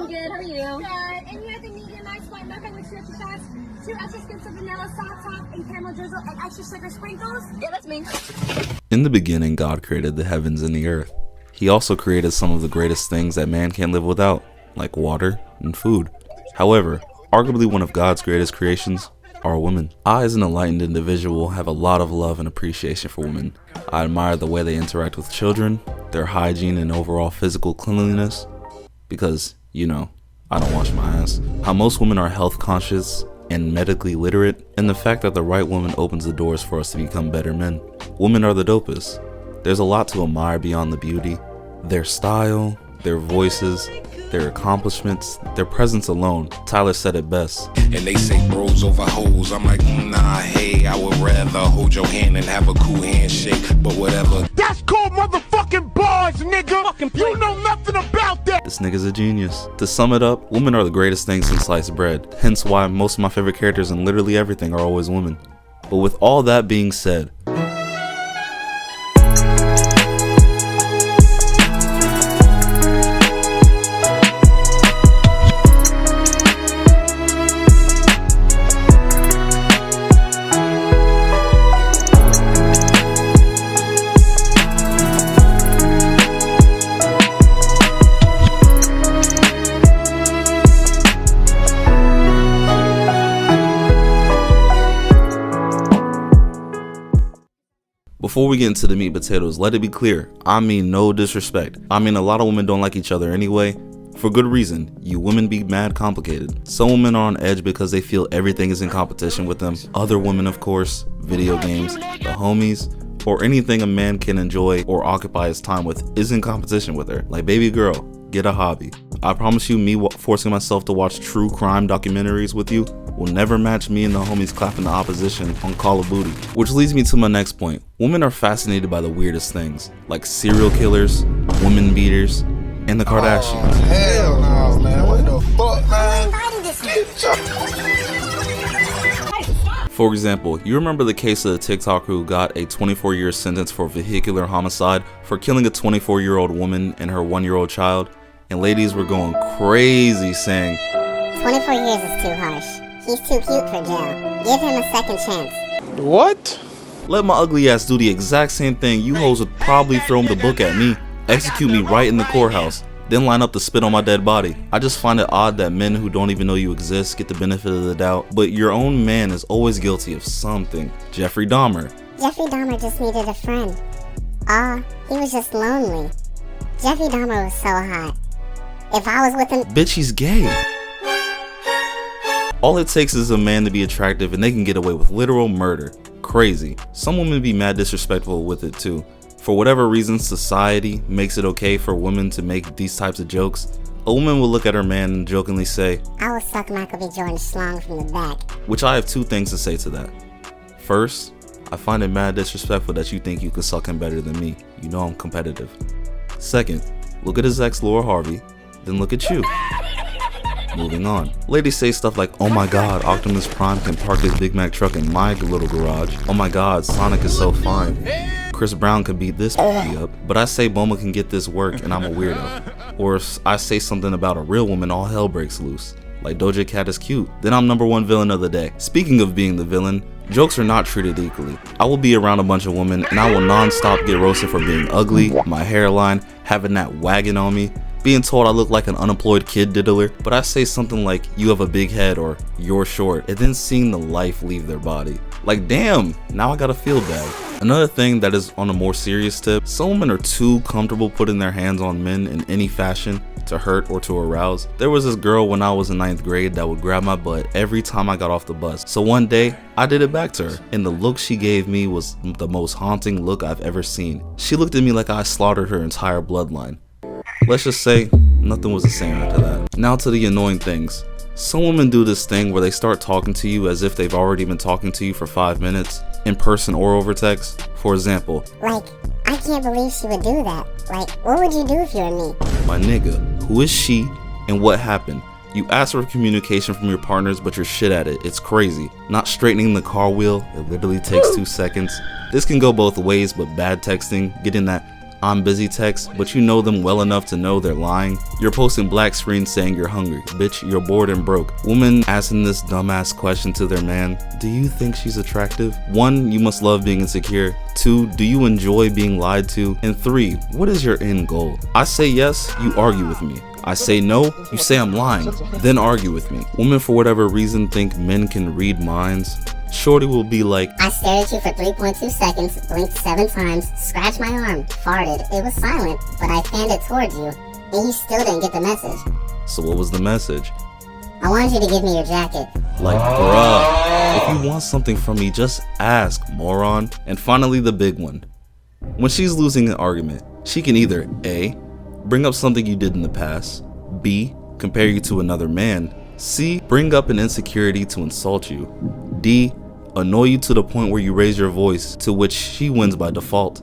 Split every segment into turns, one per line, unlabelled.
I'm good. How are you?
Good. And you have the medium ice white mocha with stretchy shots, 2 extra scoops of vanilla soft top and caramel drizzle, and extra sugar sprinkles.
Yeah, that's me.
In the beginning, God created the heavens and the earth. He also created some of the greatest things that man can't live without, like water and food. However, arguably one of God's greatest creations are women. I, as an enlightened individual, have a lot of love and appreciation for women. I admire the way they interact with children, their hygiene and overall physical cleanliness, because, you know, I don't wash my ass. How most women are health conscious and medically literate, and the fact that the right woman opens the doors for us to become better men. Women are the dopest. There's a lot to admire beyond the beauty. Their style, their voices, their accomplishments, their presence alone. Tyler said it best.
And they say bros over hoes. I'm like, nah, hey, I would rather hold your hand and have a cool handshake, but whatever.
That's called motherfucking bars, nigga. You know nothing about that.
This nigga's a genius. To sum it up, women are the greatest things since sliced bread. Hence why most of my favorite characters in literally everything are always women. But with all that being said, before we get into the meat and potatoes, let it be clear, I mean no disrespect. I mean a lot of women don't like each other anyway, for good reason. You women be mad complicated. Some women are on edge because they feel everything is in competition with them. Other women, of course, video games, the homies, or anything a man can enjoy or occupy his time with is in competition with her. Like, baby girl, get a hobby. I promise you, me forcing myself to watch true crime documentaries with you will never match me and the homies clapping the opposition on Call of Duty. Which leads me to my next point. Women are fascinated by the weirdest things, like serial killers, women beaters, and the Kardashians.
Oh, hell no, man. What the fuck, man?
For example, you remember the case of the TikToker who got a 24-year sentence for vehicular homicide for killing a 24-year-old woman and her 1-year-old child? And ladies were going crazy saying,
24 years is too harsh. He's too cute for jail. Give him a second chance.
What?
let my ugly ass do the exact same thing. You hoes would probably throw the book at me, execute me right in the courthouse, then line up to spit on my dead body. I just find it odd that men who don't even know you exist get the benefit of the doubt, but your own man is always guilty of something. Jeffrey Dahmer.
Jeffrey Dahmer just needed a friend. He was just lonely. Jeffrey Dahmer was so hot. If I was with him...
Bitch, he's gay. All it takes is a man to be attractive and they can get away with literal murder. Crazy. Some women be mad disrespectful with it too. For whatever reason, society makes it okay for women to make these types of jokes. A woman will look at her man and jokingly say,
I will suck Michael B. Jordan's schlong from the back.
Which I have two things to say to that. First, I find it mad disrespectful that you think you can suck him better than me. You know I'm competitive. Second, look at his ex Laura Harvey, then look at you. Moving on. Ladies say stuff like, oh my god, Optimus Prime can park his Big Mac truck in my little garage. Oh my god, Sonic is so fine. Chris Brown could beat this up, but I say Boma can get this work and I'm a weirdo. Or if I say something about a real woman, all hell breaks loose. Like Doja Cat is cute, then I'm #1 villain of the day. Speaking of being the villain, jokes are not treated equally. I will be around a bunch of women and I will non-stop get roasted for being ugly, my hairline, having that wagon on me, being told I look like an unemployed kid diddler, but I say something like, you have a big head or you're short, and then seeing the life leave their body. Like damn, now I gotta feel bad. Another thing that is on a more serious tip, some women are too comfortable putting their hands on men in any fashion to hurt or to arouse. There was this girl when I was in 9th grade that would grab my butt every time I got off the bus. So one day, I did it back to her, and the look she gave me was the most haunting look I've ever seen. She looked at me like I slaughtered her entire bloodline. Let's just say, nothing was the same after that. Now to the annoying things. Some women do this thing where they start talking to you as if they've already been talking to you for 5 minutes, in person or over text. For example,
like, I can't believe she would do that. Like, what would you do if you were me?
My nigga, who is she and what happened? You ask for communication from your partners, but you're shit at it. It's crazy. Not straightening the car wheel, it literally takes 2 seconds. This can go both ways, but bad texting, getting that I'm busy texts, but you know them well enough to know they're lying. You're posting black screens saying you're hungry. Bitch, you're bored and broke. Women asking this dumbass question to their man, do you think she's attractive? 1, you must love being insecure. 2, do you enjoy being lied to? And 3, what is your end goal? I say yes, you argue with me. I say no, you say I'm lying, then argue with me. Women, for whatever reason, think men can read minds. Shorty will be like,
I stared at you for 3.2 seconds, blinked 7 times, scratched my arm, farted. It was silent, but I fanned it towards you, and you still didn't get the message.
so what was the message?
I wanted you to give me your jacket.
Like, bruh, if you want something from me, just ask, moron. And finally, the big one. When she's losing an argument, she can either A, bring up something you did in the past, B, compare you to another man, C, bring up an insecurity to insult you, D, annoy you to the point where you raise your voice, to which she wins by default,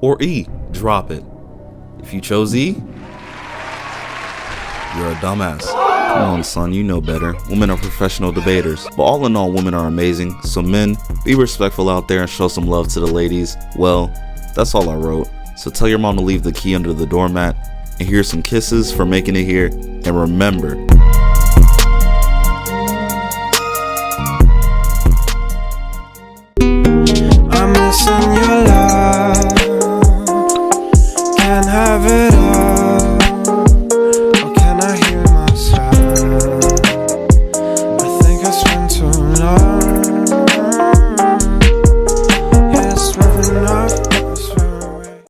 or E, drop it. If you chose E, you're a dumbass. Come on, son, you know better. Women are professional debaters. But all in all, women are amazing. So men, be respectful out there and show some love to the ladies. Well, that's all I wrote. So tell your mom to leave the key under the doormat. And here's some kisses for making it here. And remember,